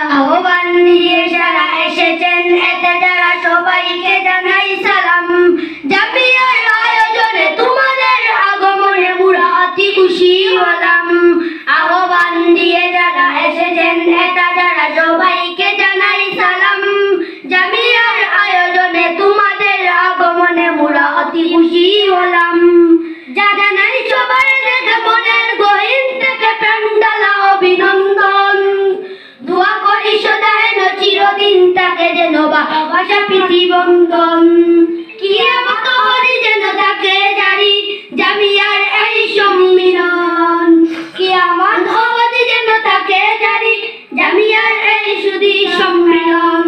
আহ্বান নিয়ে যারা এসেছেন এতে যারা সবাইকে জানাই সালাম। জামিয়ার আয়োজনে তোমাদের আগমনে মুরা অতি খুশি হলাম। আহ্বান দিয়ে যারা এসেছেন এতে যারা সবাইকে জানাই সালাম। জামিয়ার আয়োজনে তোমাদের আগমনে মুরা অতি খুশি হলাম। জানাই সবাই দেখে মনের গহীন থেকে প্রাণঢালা অভিনন্দন। দোয়া করি সদায় চিরদিন তাকে যেন ভাষা প্রীতিবন্ধন। কিয়ামত হরি যেন তাকে জারি জামিয়ার এই সম্মিলন। কিয়ামত হরি যেন তাকে জারি জামিয়ার এই সুধী সম্মেলন।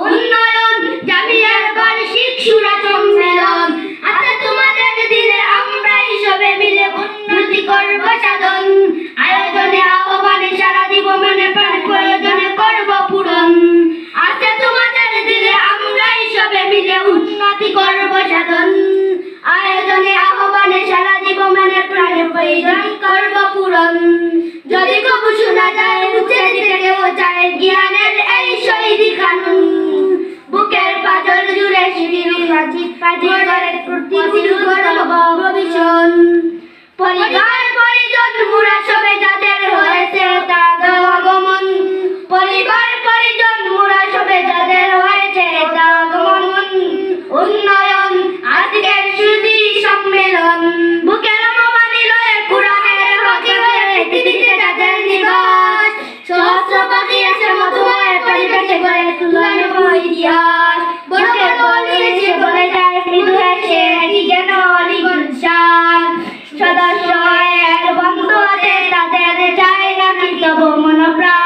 উন্নয়ন জামিয়ার বার্ষিক সুরা সম্মেলন। আচ্ছা তোমাদের দিলে আমরাই সবে মিলে উন্নতি করব সাধন। আয়োজনে আহ্বানে সারা দিব মনে প্রাণ প্রয়োজনে করব পূরণ। আচ্ছা তোমাদের দিলে আমরাই সবে মিলে উন্নতি করব সাধন। আয়োজনে আহ্বানে সারা দিব মনে প্রাণ প্রয়োজন করব পূরণ। যদি কবু শোনা যায় উঠে দিতে কেউ চায় জ্ঞানের এই শহীদি কানুন। বুকের পাথর জুড়ে শিবির পাচির পাচির করে প্রতিদিন করব প্রবিশন। পরিবার পরিজন মুরা সবে যাদের হয়েছে তাদের আগমন। পরিবার পরিজন মুরা সবে যাদের হয়েছে আগমন। উন্নয়ন আজকের সুধী সম্মেলন। বুকের অপমানি লয়ে কুরআনের পাখি হয়ে পৃথিবীতে যাদের নিবাস। সহস্র পাখি এসে মধুময় পরিবেশে গড়ে তুলানো ইতিহাস। বড় বড় এসে বলে যায় মৃদু হেসে কি যেন অলিগুলশান। সদস্য এক বন্ধু আছে তাদের চায় না কি তবু মন প্রাণ।